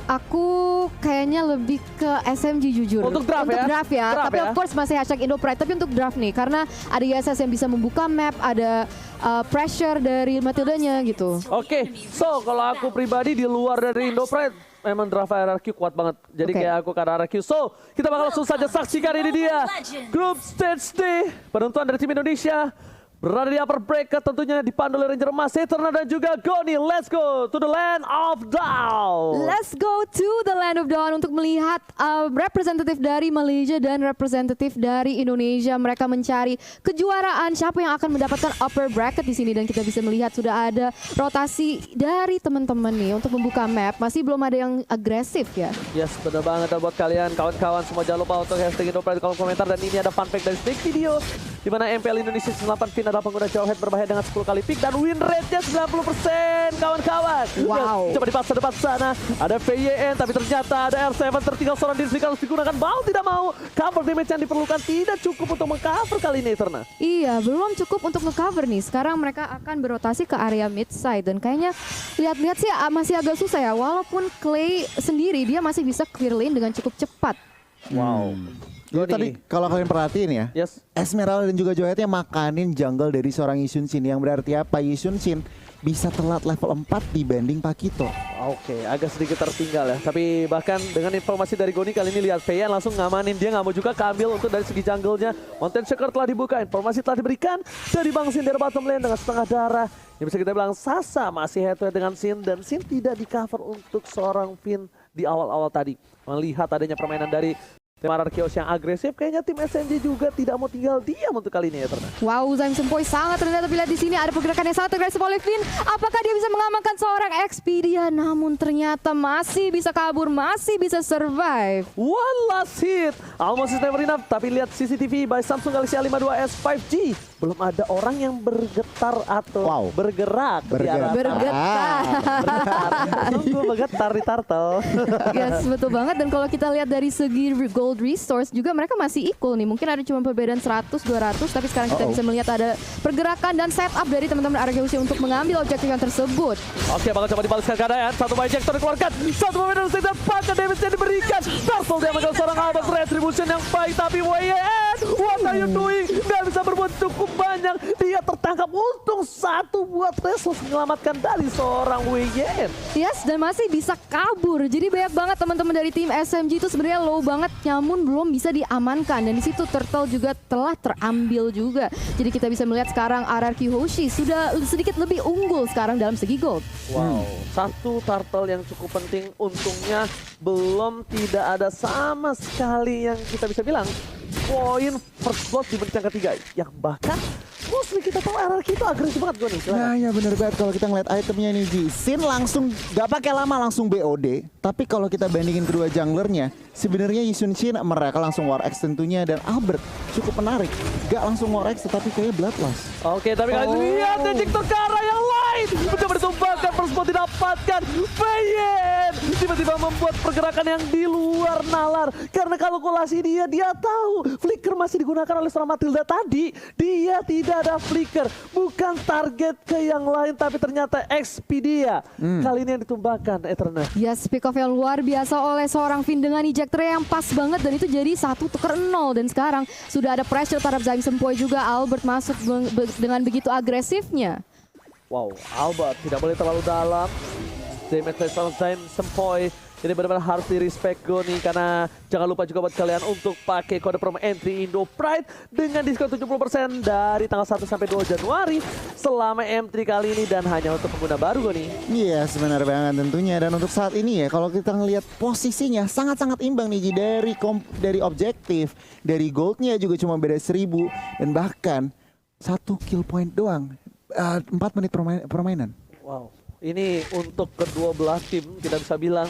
Aku kayaknya lebih ke SMG jujur. Untuk draft untuk ya? draft ya. Draft Tapi ya? of course masih hashtag IndoPride. Tapi untuk draft nih, karena ada ISS yang bisa membuka map, ada pressure dari Matildanya gitu. Oke, so kalau aku pribadi di luar dari IndoPride, memang draft RRQ kuat banget. Jadi Oke. kayak aku ke RRQ. So, kita bakal langsung saja saksikan ini dia. Group Stage D, penentuan dari tim Indonesia. Berada di upper bracket tentunya dipandu oleh Ranger Emas, Eternal dan juga Goni. Let's go to the land of Dawn. Let's go to the land of Dawn untuk melihat representatif dari Malaysia dan representatif dari Indonesia. Mereka mencari kejuaraan siapa yang akan mendapatkan upper bracket di sini, dan kita bisa melihat sudah ada rotasi dari teman-teman nih untuk membuka map. Masih belum ada yang agresif ya. Yes, benar banget. Dan buat kalian kawan-kawan semua jangan lupa untuk hashtag IndoPride di kolom komentar. Dan ini ada fun fact dari Stick Video, di mana MPL Indonesia 8 Fin adalah pengguna jawhead berbahaya dengan 10 kali pick dan win rate-nya 90% kawan-kawan. Wow. Coba dipaksa depan sana. Ada VYN tapi ternyata ada R7 tertinggal seorang diri harus digunakan. Mau tidak mau cover damage yang diperlukan tidak cukup untuk mengcover kali ini Eterna. Iya, belum cukup untuk nge-cover nih. Sekarang mereka akan berotasi ke area mid side, dan kayaknya lihat-lihat sih masih agak susah ya. Walaupun Clay sendiri dia masih bisa clear lane dengan cukup cepat. Wow. Jadi tadi kalau kalian perhatiin ya, Yes. Esmeralda dan juga Joyetnya makanin jungle dari seorang Yisun Shin, yang berarti apa? Yisun Shin bisa telat level 4 dibanding Pakito. Oke, agak sedikit tertinggal ya. Tapi bahkan dengan informasi dari Goni kali ini lihat VYN langsung ngamanin. Dia nggak mau juga keambil untuk dari segi jungle-nya. Mountain Shaker telah dibuka, informasi telah diberikan dari Bang Sin dari bottom lane dengan setengah darah. Yang bisa kita bilang Sasa masih head to head dengan Sin, dan Sin tidak di cover untuk seorang Fin di awal-awal tadi. Melihat adanya permainan dari tim Ararkios yang agresif, kayaknya tim SMG juga tidak mau tinggal diam untuk kali ini ya Terna. Wow, Zaim Sempoi sangat rendah, tapi lihat di sini ada pergerakan yang sangat agresif oleh Finn. Apakah dia bisa mengamankan seorang Expedia? Namun ternyata masih bisa kabur, masih bisa survive. One last hit, almost is never enough. Tapi lihat CCTV by Samsung Galaxy A52s 5G. Belum ada orang yang bergetar atau bergerak. Bergetar. Tunggu bergetar di turtle. Yes, betul banget. Dan kalau kita lihat dari segi gold resource juga mereka masih equal nih. Mungkin ada cuma perbedaan 100-200, tapi sekarang kita bisa melihat ada pergerakan dan setup dari teman-teman RRQ untuk mengambil objektif yang tersebut. Oke, bakal coba dibalaskan keadaan. Satu ejector dikeluarkan, satu pemain dari dan pakai damage yang diberikan. Turtle dia mengambil seorang Albert, retribution yang baik, tapi WYN, what are you doing? Nggak bisa berbuat cukup banyak. Dia tertangkap, untung satu buat Restless menyelamatkan dari seorang WYN. Yes, dan masih bisa kabur. Jadi banyak banget teman-teman dari tim SMG itu sebenarnya low banget, namun belum bisa diamankan. Dan di situ Turtle juga telah terambil juga. Jadi kita bisa melihat sekarang RRQ Hoshi sudah sedikit lebih unggul sekarang dalam segi gold. Wow, satu turtle yang cukup penting. Untungnya belum tidak ada sama sekali yang kita bisa bilang poin first blood di menit yang ketiga. Yang bahkan mostly kita tahu RRQ itu agresif banget gue nih. Nah ya bener banget kalau kita ngeliat itemnya nih Ji. Sin langsung gak pakai lama langsung BOD. Tapi kalau kita bandingin kedua junglernya, sebenarnya Yisun Shin mereka langsung War X tentunya, dan Albert cukup menarik. Gak langsung War X tetapi kayak Bloodlust. Oke, tapi kalian lihat ejector ke arah yang lain. Mencoba ditumbangkan, first blood didapatkan. Bayen tiba-tiba membuat pergerakan yang di luar nalar. Karena kalkulasi dia tahu flicker masih digunakan oleh seorang Matilda tadi. Dia tidak ada flicker, bukan target ke yang lain, tapi ternyata Expedia. Kali ini yang ditumbangkan Eternal. Yes, pick off yang luar biasa oleh seorang Finn dengan ejector yang pas banget, dan itu jadi 1-0. Dan sekarang sudah ada pressure terhadap Zaim Sempoi juga. Albert masuk dengan begitu agresifnya. Wow, Albert tidak boleh terlalu dalam. Damage by Zaim Sempoi. Ini benar-benar harus di-respect Goni, karena jangan lupa juga buat kalian untuk pakai kode promo entry IndoPride dengan diskon 70% dari tanggal 1 sampai 2 Januari selama M3 kali ini, dan hanya untuk pengguna baru Goni. Iya sebenarnya banget tentunya. Dan untuk saat ini ya kalau kita ngelihat posisinya sangat-sangat imbang nih Ji. Dari objektif, dari goldnya juga cuma beda 1000, dan bahkan 1 kill point doang, 4 menit permainan. Wow, ini untuk kedua belah tim kita bisa bilang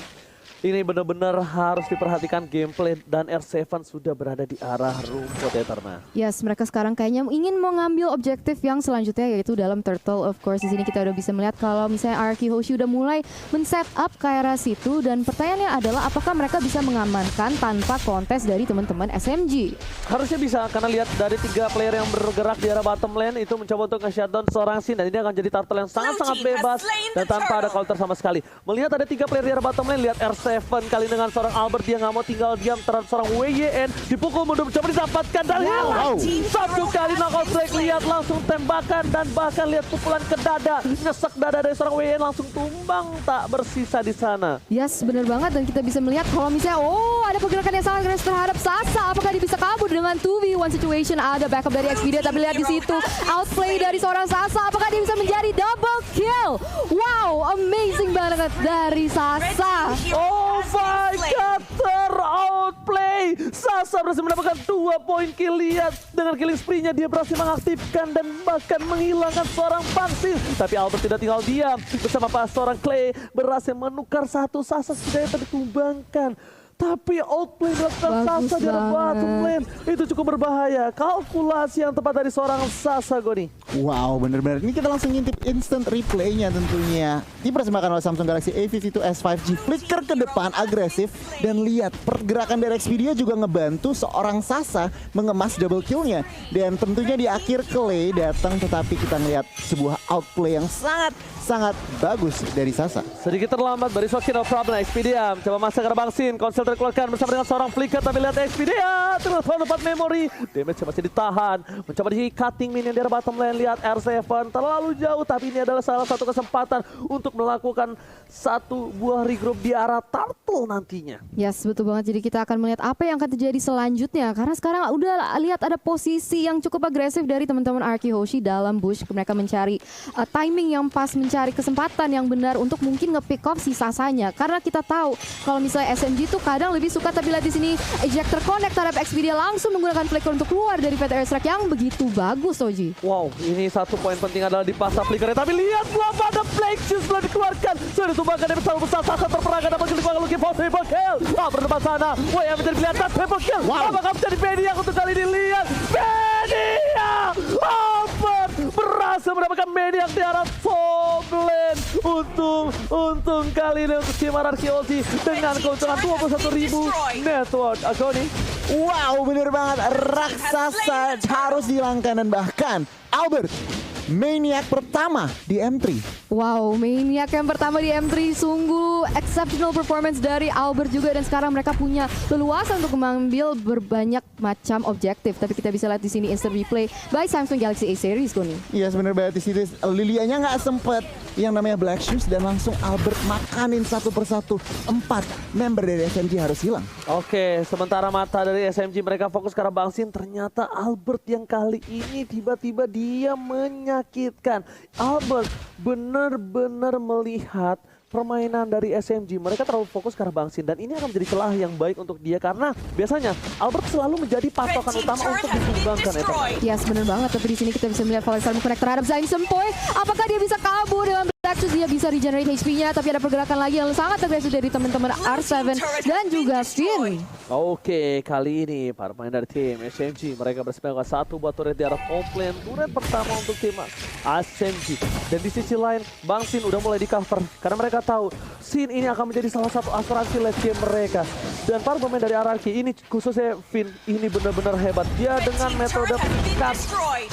ini benar-benar harus diperhatikan gameplay, dan R7 sudah berada di arah rumput Eterna. Yes, mereka sekarang kayaknya ingin mengambil objektif yang selanjutnya, yaitu dalam Turtle. Of course, di sini kita udah bisa melihat kalau misalnya RRQ Hoshi udah mulai men-set up ke arah situ, dan pertanyaannya adalah apakah mereka bisa mengamankan tanpa kontes dari teman-teman SMG? Harusnya bisa, karena lihat dari 3 player yang bergerak di arah bottom lane itu mencoba untuk nge-shutdown seorang Sin, dan ini akan jadi turtle yang sangat-sangat bebas dan tanpa ada counter sama sekali. Melihat ada 3 player di arah bottom lane, lihat R7 R7 kali dengan seorang Albert, dia nggak mau tinggal diam terhadap seorang WYN. Dipukul mundur, coba didapatkan dan hilang. Satu kali knockout strike, lihat langsung tembakan dan bahkan lihat pukulan ke dada. Nyesek dada dari seorang WYN langsung tumbang, tak bersisa di sana. Yes, bener banget. Dan kita bisa melihat kalau misalnya, ada pergerakan yang sangat keras terhadap Sasa. Apakah dia bisa kabur dengan 2v1 situation? Ada backup dari Xpedia, tapi lihat di situ outplay dari seorang Sasa. Apakah dia bisa menjadi double kill? Wow, amazing banget dari Sasa. Oh my god, ter-outplay. Sasa berhasil mendapatkan 2 poin kill. Lihat dengan killing spree-nya dia berhasil mengaktifkan dan bahkan menghilangkan seorang Bangsin. Tapi Albert tidak tinggal diam. Bersama seorang Clay berhasil menukar satu. Sasa setidaknya tadi tumbangkan. Tapi outplay dilakukan Sasa di bottom lane. Itu cukup berbahaya. Kalkulasi yang tepat dari seorang Sasa, Goni. Wow, bener-bener. Ini kita langsung ngintip instant replaynya tentunya. Dipersembahkan oleh Samsung Galaxy A52s 5G. Flicker ke depan, agresif. Dan lihat, pergerakan dari Xpedia juga ngebantu seorang Sasa mengemas double kill-nya. Dan tentunya di akhir Clay datang, tetapi kita ngelihat sebuah outplay yang sangat bagus dari Sasa. Sedikit terlambat, but it's okay, no problem. Xpedia coba masuk ke Bangsin. Konsel terkeluarkan bersama dengan seorang Flicker. Tapi lihat Xpedia terus dapat memori. Damage masih ditahan. Mencoba di cutting minion dari bottom lane. Lihat R7 terlalu jauh. Tapi ini adalah salah satu kesempatan untuk melakukan satu buah regroup di arah Turtle nantinya. Yes, betul banget. Jadi kita akan melihat apa yang akan terjadi selanjutnya. Karena sekarang udah lihat ada posisi yang cukup agresif dari teman-teman Arky Hoshi dalam bush. Mereka mencari timing yang pas, mencari kesempatan yang benar untuk mungkin nge-pick off si Sasanya. Karena kita tahu kalau misalnya SMG tuh kadang lebih suka, tapi lihat di sini ejector connect terhadap Xpedia langsung menggunakan flicker untuk keluar dari Fat Airstrike yang begitu bagus, Oji. Wow, ini satu poin penting adalah di pasar Flickernya. Tapi lihat belum ada Blake Shoes belum dikeluarkan. Sudah ditumbangkan dari bersama besar Sasa terperangkan dapat klik looking for triple kill. Berdepan sana. Wah, yang menjadi pilihan triple kill. Apakah menjadi Benia untuk kali ini? Lihat Benia. Albert berhasil mendapatkan Benia di arah top lane. Untung kali ini untuk tim Arky Hoshi dengan keuntungan 21.000 network. Agoni. Wow, bener banget. Raksasa harus dihilangkan dan bahkan Albert Maniac pertama di M3. Wow, Maniac yang pertama di M3, sungguh exceptional performance dari Albert juga, dan sekarang mereka punya leluasa untuk mengambil berbanyak macam objektif. Tapi kita bisa lihat di sini instant replay by Samsung Galaxy A series, Goni. Iya, sebenarnya di situ Lilianya nggak sempet yang namanya Black Shoes dan langsung Albert makanin satu persatu. 4 member dari SMG harus hilang. Oke, sementara mata dari SMG mereka fokus ke arah Bangsin. Ternyata Albert yang kali ini tiba-tiba dia menyakitkan. Albert benar-benar melihat permainan dari SMG. Mereka terlalu fokus ke arah Bangsin dan ini akan menjadi celah yang baik untuk dia karena biasanya Albert selalu menjadi patokan utama untuk ditumbangkan. Yes, benar banget. Tapi di sini kita bisa melihat Valexar connect terhadap Zain Sempoy. Apakah dia bisa kabur dengan Black Shoes? Dia bisa regenerate HP-nya, tapi ada pergerakan lagi yang sangat agresif dari teman-teman R7 dan juga Finn. Oke, kali ini para pemain dari tim SMG mereka bersepakat satu buat turret di arah top lane. Turret pertama untuk tim SMG. Dan di sisi lain, Bangsin udah mulai di cover karena mereka tahu Sin ini akan menjadi salah satu asuransi late game mereka. Dan para pemain dari Araki ini khususnya Finn ini benar-benar hebat. Dia dengan metode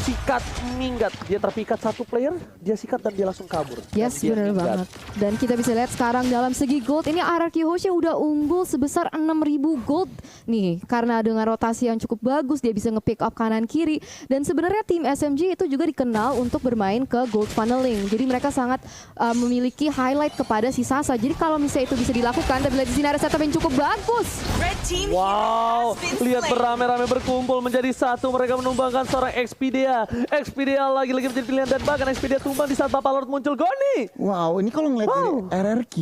sikat minggat. Dia terpikat satu player, dia sikat dan dia langsung kabur. Yes, benar banget. Dan kita bisa lihat sekarang dalam segi gold ini Arky Hoshi udah unggul sebesar 6.000 gold nih. Karena dengan rotasi yang cukup bagus dia bisa nge-pick up kanan kiri. Dan sebenarnya tim SMG itu juga dikenal untuk bermain ke gold funneling. Jadi mereka sangat memiliki highlight kepada si Sasa. Jadi kalau misalnya itu bisa dilakukan, tapi lihat di sini ada setup yang cukup bagus. Wow, lihat beramai-ramai berkumpul menjadi satu. Mereka menumbangkan seorang Xpedia. Xpedia lagi-lagi menjadi pilihan dan bahkan Xpedia tumbang di saat Bapak Lord muncul. Goni. Wow, ini kalau ngeliat dari RRQ,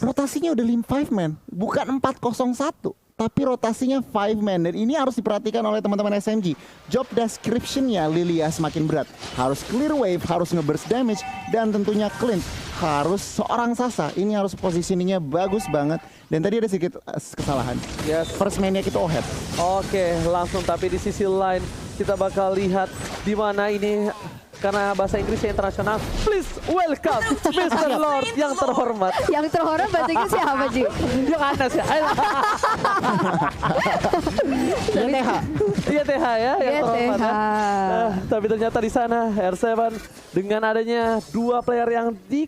rotasinya udah 5 man, bukan 401. Tapi rotasinya 5 man dan ini harus diperhatikan oleh teman-teman SMG. Job description-nya Lilia semakin berat. Harus clear wave, harus nge-burst damage, dan tentunya clean. Harus seorang Sasa, ini harus positioningnya bagus banget. Dan tadi ada sedikit kesalahan. First man-nya itu Ohead. Oke, langsung tapi di sisi lain kita bakal lihat di mana ini. Karena bahasa Inggrisnya internasional, please welcome Mr. Lord yang terhormat. Yang terhormat bahasa Inggris siapa, Ji? Yang Anas ya. Iya TH ya, yang terhormat ya. Tapi ternyata di sana R7 dengan adanya 2 player yang di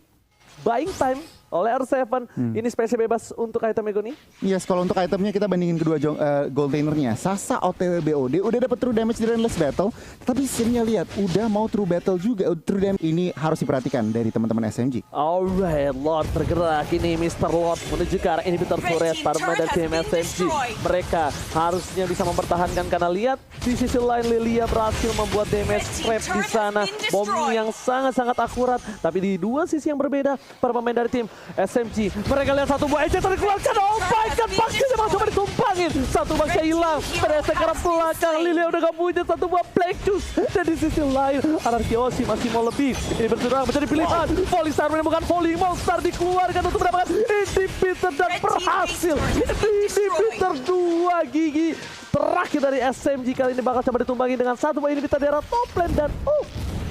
buying time oleh R7. Ini spesial bebas untuk item Ego nih. Yes, kalau untuk itemnya kita bandingin kedua gold lanernya. Sasa OTW BOD udah dapat true damage di Endless Battle, tapi scene-nya lihat udah mau true battle juga. True damage ini harus diperhatikan dari teman-teman SMG. Alright, Lord bergerak ini Mr. Lord menuju ke arah inhibitor turret para pemain dari tim SMG. Mereka harusnya bisa mempertahankan karena lihat di sisi lain Lilia berhasil membuat damage trap di sana. Bom yang sangat-sangat akurat, tapi di dua sisi yang berbeda para pemain dari tim SMG. Mereka lihat satu buah ejector dikeluarkan. Oh my god, Baxnya memang coba ditumpangin. Satu Baxnya hilang. Mereka ke arah belakang. Lilia udah gak punya satu buah Black Juice. Dan di sisi lain, Anarkiosi masih mau lebih. Ini bersurang menjadi pilihan. Volley Star menemukan volley. Monster dikeluarkan untuk mendapatkan inhibitor dan berhasil. Inhibitor 2 gigi. Terakhir dari SMG kali ini bakal coba ditumbangi dengan satu buah inhibitor di arah top lane. Dan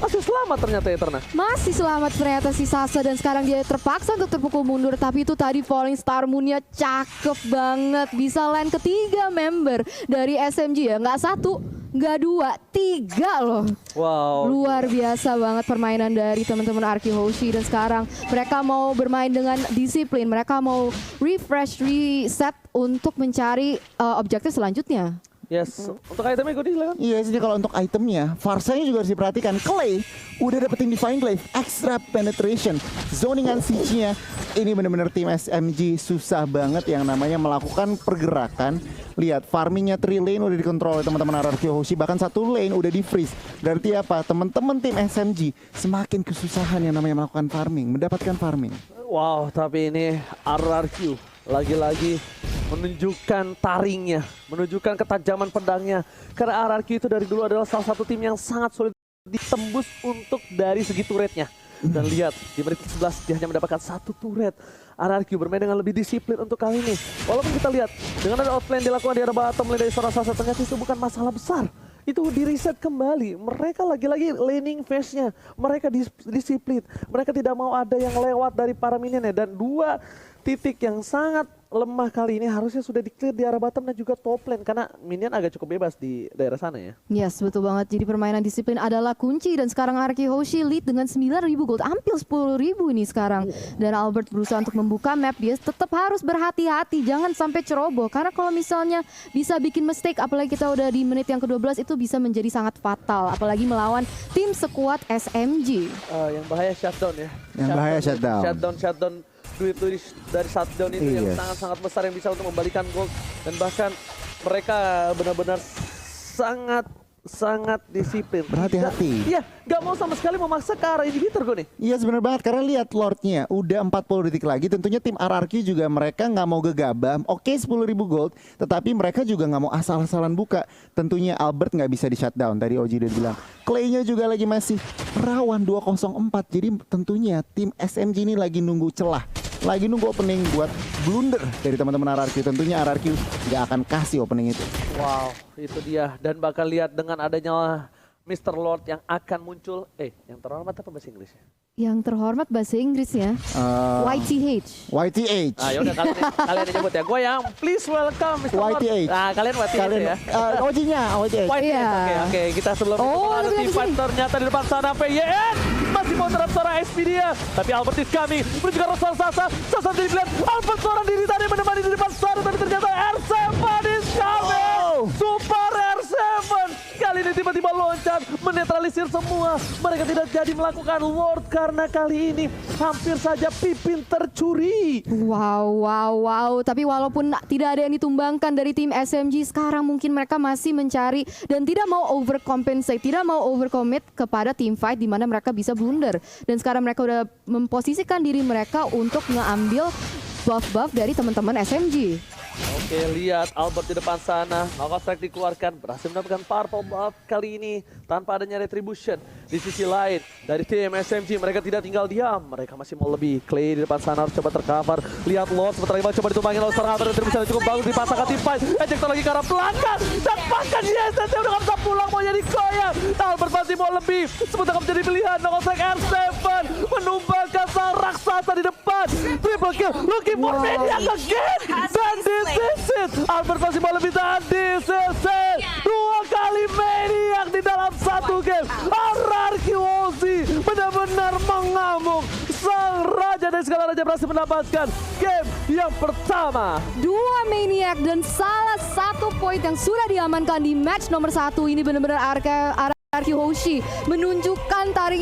masih selamat ternyata Eterna. Masih selamat ternyata si Sasa dan sekarang dia terpaksa untuk terpukul mundur. Tapi itu tadi Falling Star Moon-nya cakep banget. Bisa land ketiga member dari SMG ya. Nggak satu, nggak dua, tiga loh. Wow. Luar biasa banget permainan dari teman-teman Arky Hoshi. Dan sekarang mereka mau bermain dengan disiplin. Mereka mau refresh, reset untuk mencari objektif selanjutnya. Yes, untuk itemnya gue silakan. Iya, jadi kalau untuk itemnya, Farsanya juga harus diperhatikan. Clay udah dapetin Divine Glaive, extra penetration, zoningan siege-nya. Ini bener-bener tim SMG susah banget yang namanya melakukan pergerakan. Lihat, farmingnya 3 lane udah dikontrol oleh teman-teman RRQ Hoshi, bahkan 1 lane udah di freeze. Berarti apa? Teman-teman tim SMG semakin kesusahan yang namanya melakukan farming, mendapatkan farming. Wow, tapi ini RRQ lagi-lagi menunjukkan taringnya, menunjukkan ketajaman pedangnya. Karena RRQ itu dari dulu adalah salah satu tim yang sangat sulit ditembus untuk dari segi turretnya. Dan lihat, di menit 11 dia hanya mendapatkan 1 turret. RRQ bermain dengan lebih disiplin untuk kali ini. Walaupun kita lihat, dengan ada outplay yang dilakukan di arah bottom lane dari seorang Sasa, ternyata itu bukan masalah besar. Itu di reset kembali. Mereka lagi-lagi laning phase-nya. Mereka disiplin. Mereka tidak mau ada yang lewat dari para minionnya. Dan 2 titik yang sangat lemah kali ini harusnya sudah di-clear di arah bottom dan juga top lane. Karena minion agak cukup bebas di daerah sana ya. Yes, betul banget. Jadi permainan disiplin adalah kunci. Dan sekarang Arky Hoshi lead dengan 9.000 gold. Hampir 10.000 ini sekarang. Dan Albert berusaha untuk membuka map. Dia tetap harus berhati-hati. Jangan sampai ceroboh. Karena kalau misalnya bisa bikin mistake. Apalagi kita udah di menit yang ke-12. Itu bisa menjadi sangat fatal. Apalagi melawan tim sekuat SMG. Yang bahaya shutdown ya. Yang bahaya shutdown. Shutdown duit dari shutdown itu yang sangat-sangat besar yang bisa untuk membalikan gold. Dan bahkan mereka benar-benar sangat disiplin. Berhati-hati. Iya, gak mau sama sekali memaksa ke arah inhibitor gue nih. Iya benar banget, karena lihat Lordnya udah 40 detik lagi. Tentunya tim RRQ juga mereka nggak mau gegabah. Oke 10.000 gold, tetapi mereka juga nggak mau asal-asalan buka. Tentunya Albert nggak bisa di shutdown. Tadi Oji udah bilang Clay-nya juga lagi masih rawan 204. Jadi tentunya tim SMG ini lagi nunggu celah, lagi nunggu opening buat blunder dari teman-teman RRQ. Tentunya RRQ nggak akan kasih opening itu. Wow, itu dia. Dan bakal lihat dengan adanya Mr. Lord yang akan muncul. Yang terhormat apa bahasa Inggrisnya? Yang terhormat bahasa Inggrisnya YTH. YTH. Ah, yaudah kalian yang nyebut ya. Gue yang please welcome Mr. Lord. YTH. Nah, kalian YTH ya. Ojinya YTH. YTH. Oke. Kita sebelum itu ada tim fight ternyata di depan sana PYN masih mau terhadap seorang SP dia. Tapi Albert is coming. Menuju ke arah Sasa. Sasa dilihat Albert seorang diri tadi menemani di depan sana. Tapi ternyata R7 is coming. Super R7. Kali ini tiba-tiba loncat menetralisir semua. Mereka tidak jadi melakukan Lord karena kali ini hampir saja Pipin tercuri. Wow. Tapi walaupun tidak ada yang ditumbangkan dari tim SMG, sekarang mungkin mereka masih mencari dan tidak mau overcompensate, tidak mau overcommit kepada team fight di mana mereka bisa blunder. Dan sekarang mereka udah memposisikan diri mereka untuk ngambil buff-buff dari teman-teman SMG. Oke, lihat Albert di depan sana. Knockout Strike dikeluarkan, berhasil mendapatkan purple buff kali ini tanpa adanya retribution. Di sisi lain, dari tim SMG mereka tidak tinggal diam. Mereka masih mau lebih. Clay di depan sana harus coba tercover. Lihat Lord sebentar lagi coba ditumbangin oleh seorang retribution yang cukup bagus dipasangkan tim fight. Ejector lagi ke arah belakang. Dan bahkan yes, dia udah gak bisa pulang, mau jadi goyang. Albert masih mau lebih. Sebentar menjadi pilihan. Knockout Strike R7 menumbangkan sang raksasa di depan. Triple kill, looking for Maniac again. Dan this is it. Albert masih mau lebih, dan this is it. 2 kali Maniac di dalam 1 game. RRQ Hoshi benar-benar mengamuk. Sang raja Raja dari Segala Raja berhasil mendapatkan game yang pertama. 2 Maniac dan salah satu poin yang sudah diamankan di match nomor 1. Ini benar-benar RQ Hoshi menunjukkan taringnya